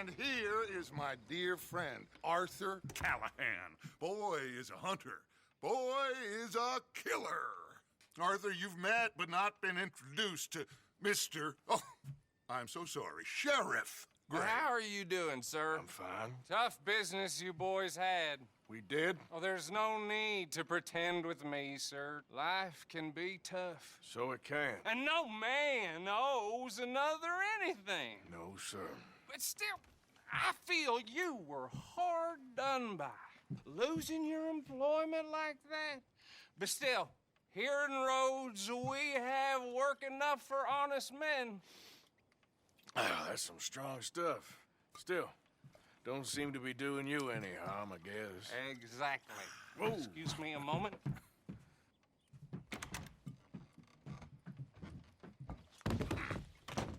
And here is my dear friend, Arthur Callahan. Boy is a hunter. Boy is a killer. Arthur, you've met but not been introduced to Mr. Oh, I'm so sorry, Sheriff Gray. How are you doing, sir? I'm fine. Tough business you boys had. We did? Oh, there's no need to pretend with me, sir. Life can be tough. So it can. And no man owes another anything. No, sir. But still, I feel you were hard done by. Losing your employment like that. But still, here in Rhodes, we have work enough for honest men. Ah, that's some strong stuff. Still, don't seem to be doing you any harm, I guess. Exactly. Whoa. Excuse me a moment.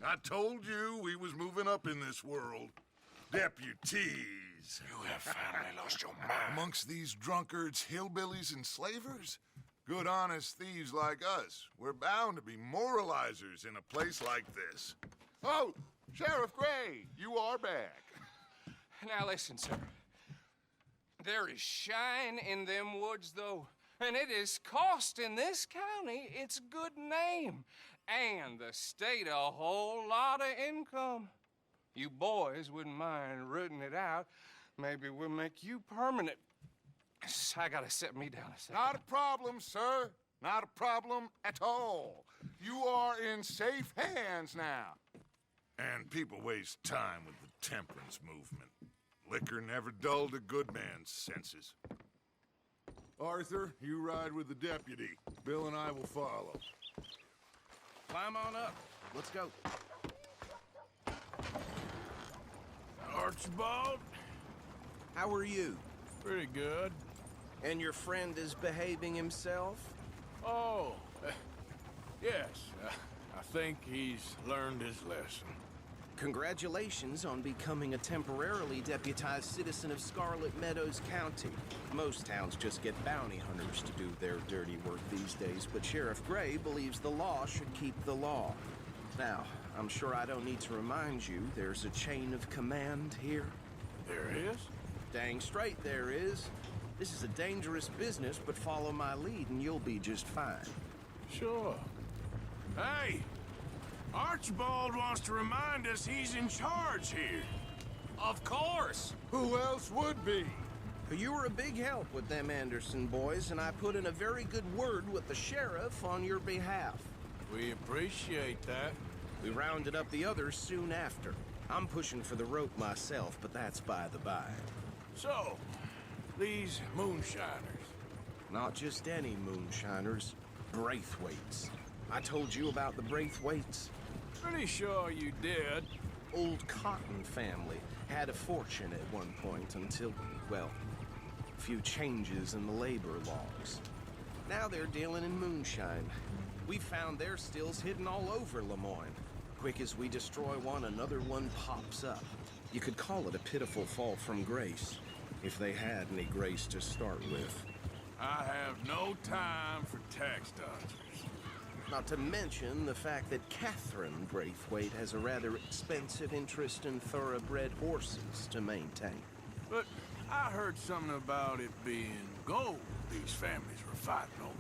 I told you we was moving up in this world. Deputies. You have finally lost your mind. Amongst these drunkards, hillbillies, and slavers? Good honest thieves like us. We're bound to be moralizers in a place like this. Oh, Sheriff Gray, you are back. Now listen, sir. There is shine in them woods, though, and it is costing this county its good name and the state a whole lot of income. You boys wouldn't mind rooting it out. Maybe we'll make you permanent. I gotta sit me down a second. Not a problem, sir. Not a problem at all. You are in safe hands now. And people waste time with the temperance movement. Liquor never dulled a good man's senses. Arthur, you ride with the deputy. Bill and I will follow. Climb on up. Let's go. Archibald? How are you? Pretty good. And your friend is behaving himself? Oh, yes. I think he's learned his lesson. Congratulations on becoming a temporarily deputized citizen of Scarlet Meadows County. Most towns just get bounty hunters to do their dirty work these days, but Sheriff Gray believes the law should keep the law. Now, I'm sure I don't need to remind you there's a chain of command here. There is? Dang straight there is. This is a dangerous business, but follow my lead and you'll be just fine. Sure. Hey! Archibald wants to remind us he's in charge here. Of course. Who else would be? You were a big help with them Anderson boys, and I put in a very good word with the sheriff on your behalf. We appreciate that. We rounded up the others soon after. I'm pushing for the rope myself, but that's by the by. So, these moonshiners. Not just any moonshiners, Braithwaites. I told you about the Braithwaites. Pretty sure you did. Old Cotton family had a fortune at one point until, well, a few changes in the labor laws. Now they're dealing in moonshine. We found their stills hidden all over Lemoyne. Quick as we destroy one, another one pops up. You could call it a pitiful fall from grace, if they had any grace to start with. I have no time for tax dodgers. Not to mention the fact that Catherine Braithwaite has a rather expensive interest in thoroughbred horses to maintain. But I heard something about it being gold these families were fighting over.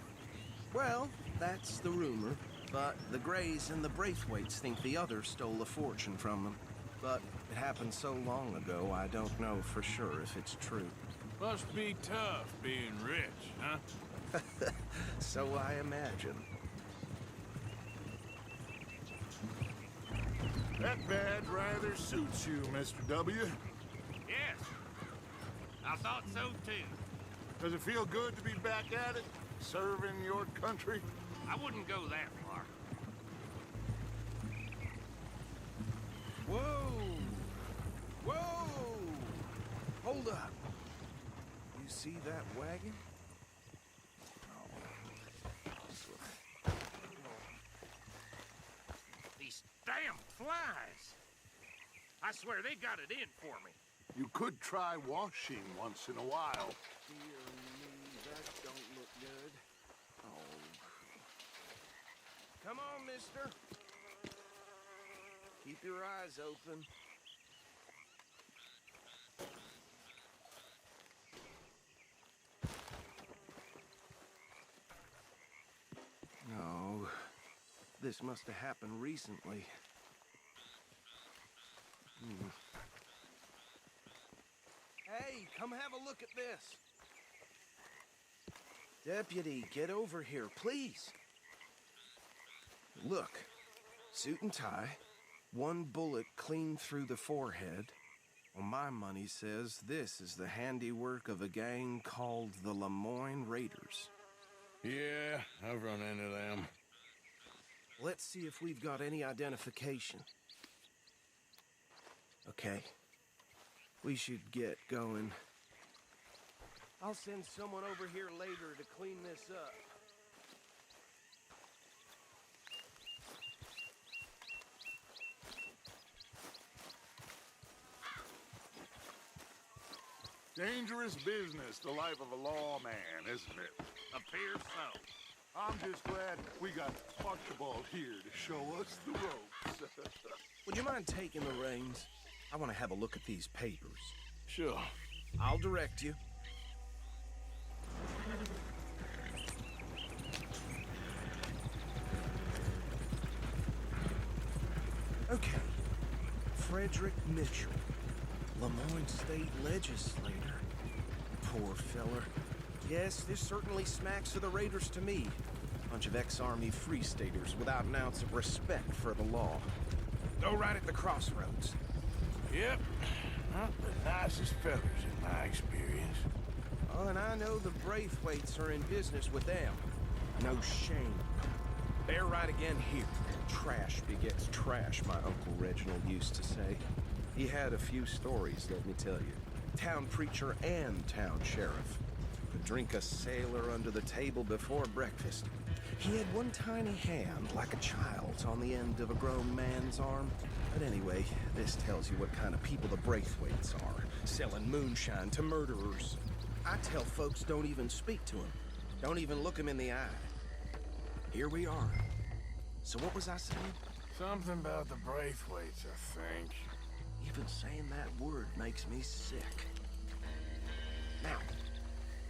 Well, that's the rumor. But the Grays and the Braithwaites think the other stole a fortune from them. But it happened so long ago, I don't know for sure if it's true. Must be tough being rich, huh? So I imagine. That badge rather suits you, Mr. W. Yes. I thought so, too. Does it feel good to be back at it? Serving your country? I wouldn't go that far. Whoa! Whoa! Hold up. You see that wagon? These damn flies. I swear they got it in for me. You could try washing once in a while. Dear me, that don't look good. Oh. Come on, mister. Keep your eyes open. This must have happened recently. Hey, come have a look at this. Deputy, get over here, please. Look, suit and tie, one bullet clean through the forehead. Well, my money says this is the handiwork of a gang called the Lemoyne Raiders. Yeah, I've run into them. Let's see if we've got any identification. Okay. We should get going. I'll send someone over here later to clean this up. Dangerous business, the life of a lawman, isn't it? Appears so. I'm just glad we got Archibald here to show us the ropes. Would you mind taking the reins? I want to have a look at these papers. Sure. I'll direct you. Okay. Frederick Mitchell, Lemoyne State Legislator. Poor feller. Yes, this certainly smacks of the Raiders to me. Bunch of ex-Army Free Staters without an ounce of respect for the law. Go right at the crossroads. Yep. Not the nicest fellas in my experience. Oh, and I know the Braithwaites are in business with them. No shame. They're right again here. Trash begets trash, my Uncle Reginald used to say. He had a few stories, let me tell you. Town preacher and town sheriff. Could drink a sailor under the table before breakfast. He had one tiny hand, like a child's, on the end of a grown man's arm. But anyway, this tells you what kind of people the Braithwaites are. Selling moonshine to murderers. I tell folks don't even speak to him. Don't even look him in the eye. Here we are. So what was I saying? Something about the Braithwaites, I think. Even saying that word makes me sick. Now,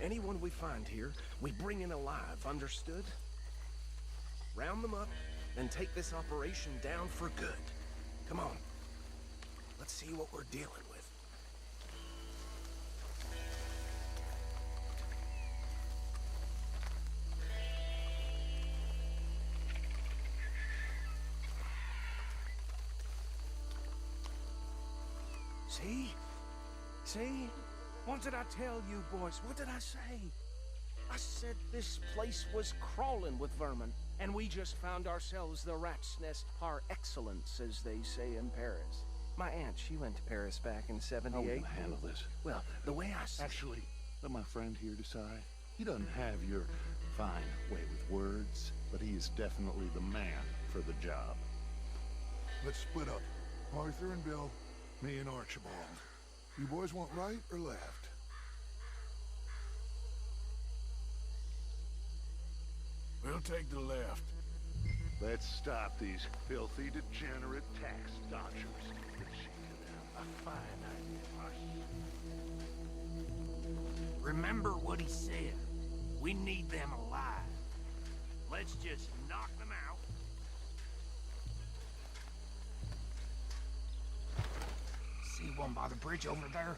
anyone we find here, we bring in alive, understood? Round them up, and take this operation down for good. Come on. Let's see what we're dealing with. See? See? What did I tell you, boys? What did I say? I said this place was crawling with vermin, and we just found ourselves the rat's nest par excellence, as they say in Paris. My aunt, she went to Paris back in How are we '78. gonna handle this? Well, the way I see Actually, let my friend here decide. He doesn't have your fine way with words, but he is definitely the man for the job. Let's split up. Arthur and Bill, me and Archibald. You boys want right or left? We'll take the left. Let's stop these filthy, degenerate tax dodgers. Let's shake them a fine idea, Remember what he said. We need them alive. Let's just knock them out. See one by the bridge over there?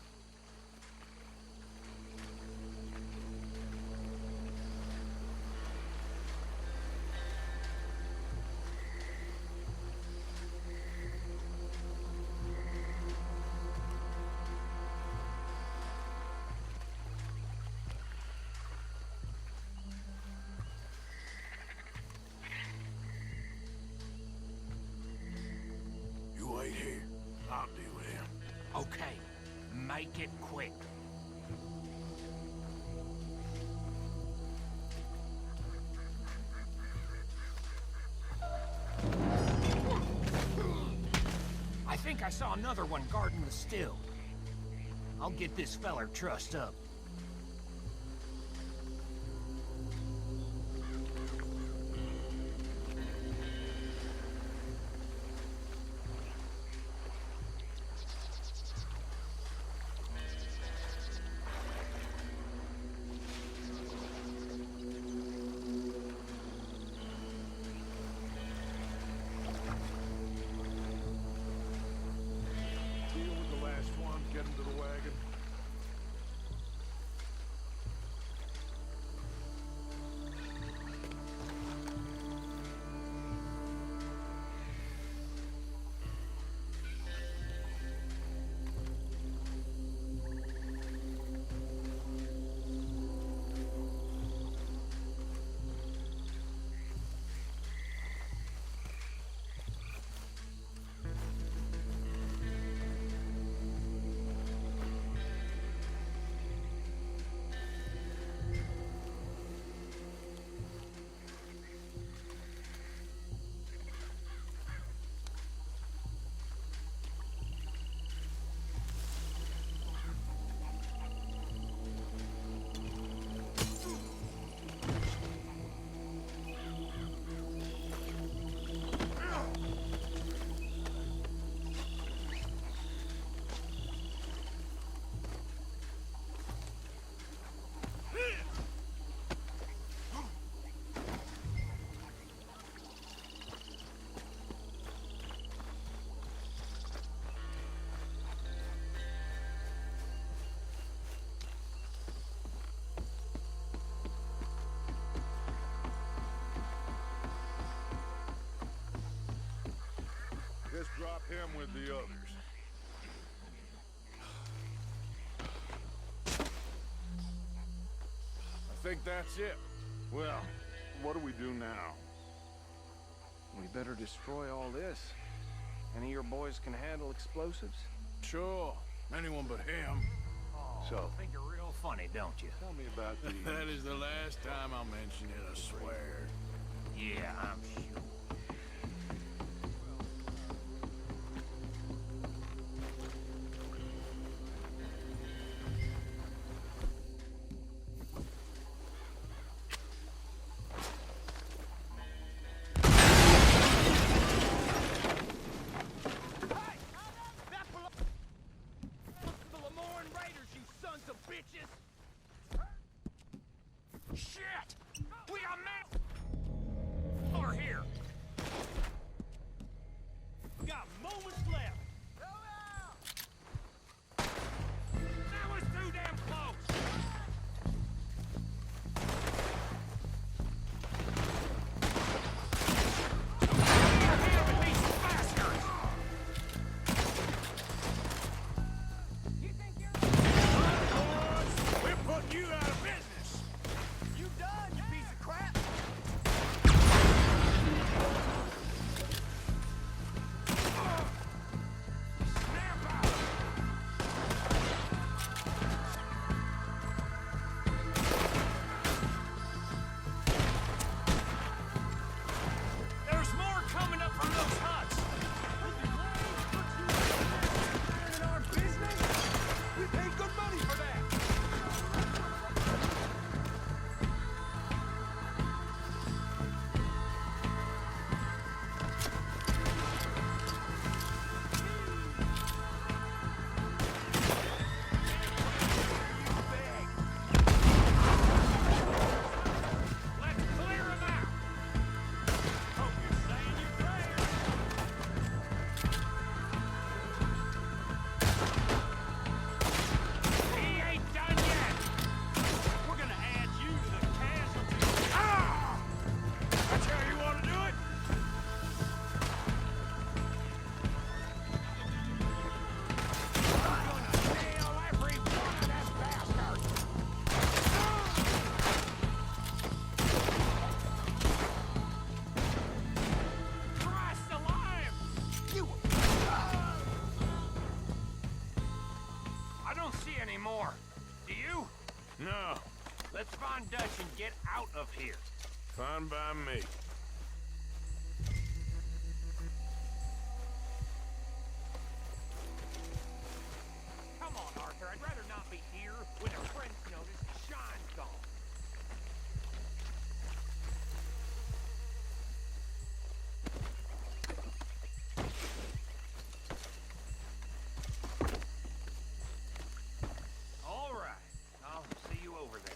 You wait here. I'll deal with him. Okay, make it quick. I think I saw another one guarding the still. I'll get this feller trussed up. last one. Get him to the wagon. Just drop him with the others. I think that's it. Well, what do we do now? We better destroy all this. Any of your boys can handle explosives? Sure. Anyone but him. So, I think you're real funny, don't you? tell me about the... That is the last time I'll mention it, I swear. Yeah, I'm sure. Shit! We got men over here. Got moments left. That was too damn close. Deal with these bastards. You think you're... We're putting you out of business. You done, you piece of crap? Snap out! There's more coming up from those huts. In our business? We paid good money for that. Let's clear him out. Hope you're saying your prayers. He ain't done yet. We're gonna add you to the casualty. Ah! That's how you want to do it? I'm gonna nail every one of them bastards. Christ alive! You... I don't see any more. Do you? No. Let's find Dutch and get out of here. Fine by me. Come on, Arthur. I'd rather not be here when a friend's notice Shine's gone. All right. I'll see you over there.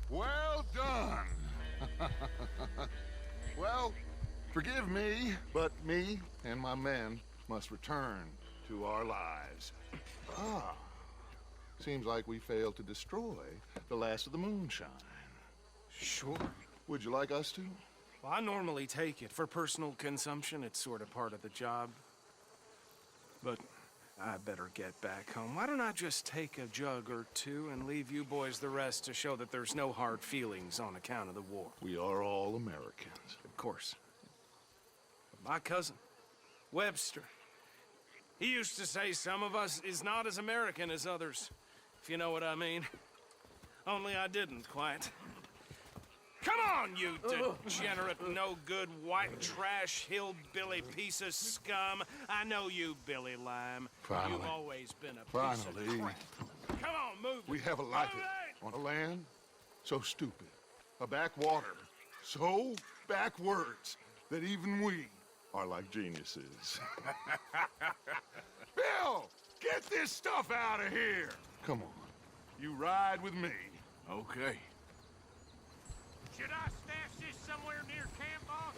Well done. Well, forgive me, but me and my men must return to our lives. Ah, seems like we failed to destroy the last of the moonshine. Sure. Would you like us to? Well, I normally take it. For personal consumption, it's sort of part of the job. But I better get back home. Why don't I just take a jug or two and leave you boys the rest to show that there's no hard feelings on account of the war? We are all Americans. Of course. But my cousin, Webster, he used to say some of us is not as American as others, if you know what I mean. Only I didn't quite. Come on, you degenerate, no-good, white trash, hillbilly piece of scum. I know you, Billy Lime. Finally. You've always been a piece Finally. of crap. Come on, move it. We have a life Move it! on a land so stupid, a backwater so backwards that even we are like geniuses. Bill, get this stuff out of here. Come on, you ride with me. Okay. Should I stash this somewhere near camp, boss?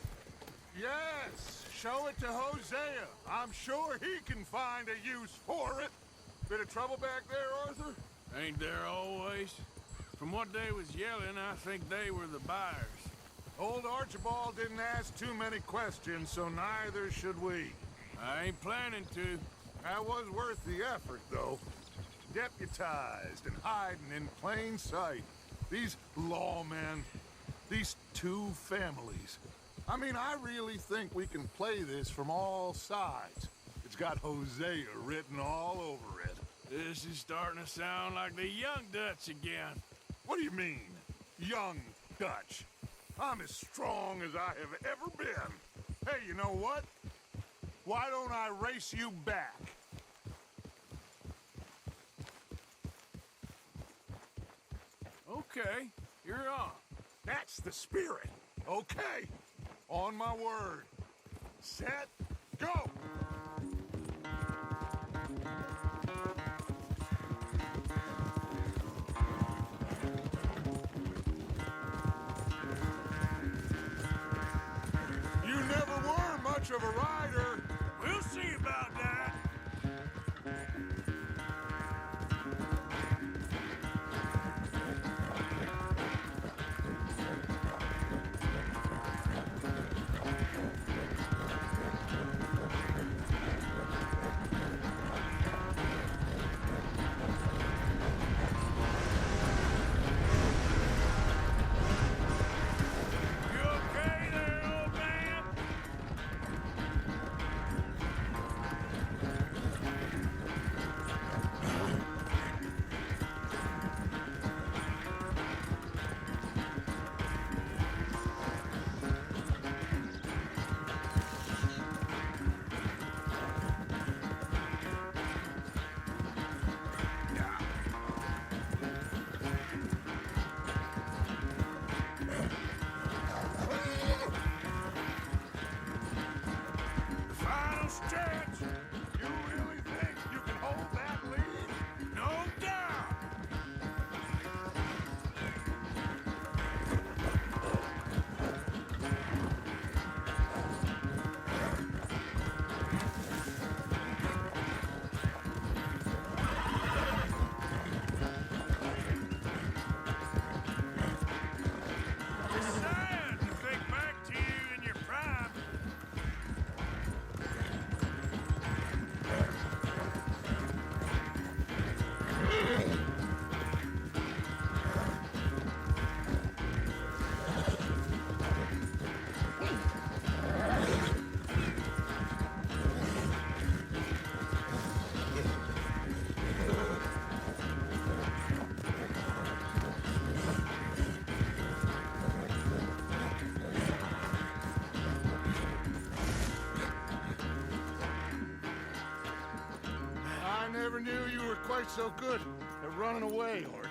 Yes, show it to Hosea. I'm sure he can find a use for it. Bit of trouble back there, Arthur? Ain't there always? From what they was yelling, I think they were the buyers. Old Archibald didn't ask too many questions, so neither should we. I ain't planning to. That was worth the effort, though. Deputized and hiding in plain sight. These lawmen, these two families. I mean, I really think we can play this from all sides. It's got Hosea written all over it. This is starting to sound like the Young Dutch again. What do you mean, young Dutch? I'm as strong as I have ever been. Hey, you know what? Why don't I race you back? Okay, you're on. That's the spirit. Okay. On my word. Set, go! You never were much of a rider. We'll see about that. You okay there, old man? Final stretch. You really think you can hold that lead? No doubt. It's sad to think back to you in your prime. I never knew you were quite so good at running away, Arthur.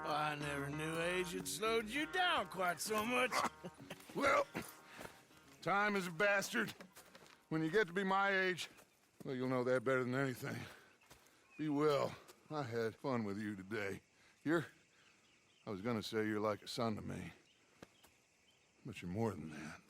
I never knew age had slowed you down quite so much. Well, time is a bastard. When you get to be my age, well, you'll know that better than anything. Be well. I had fun with you today. You're I was gonna say you're like a son to me, but you're more than that.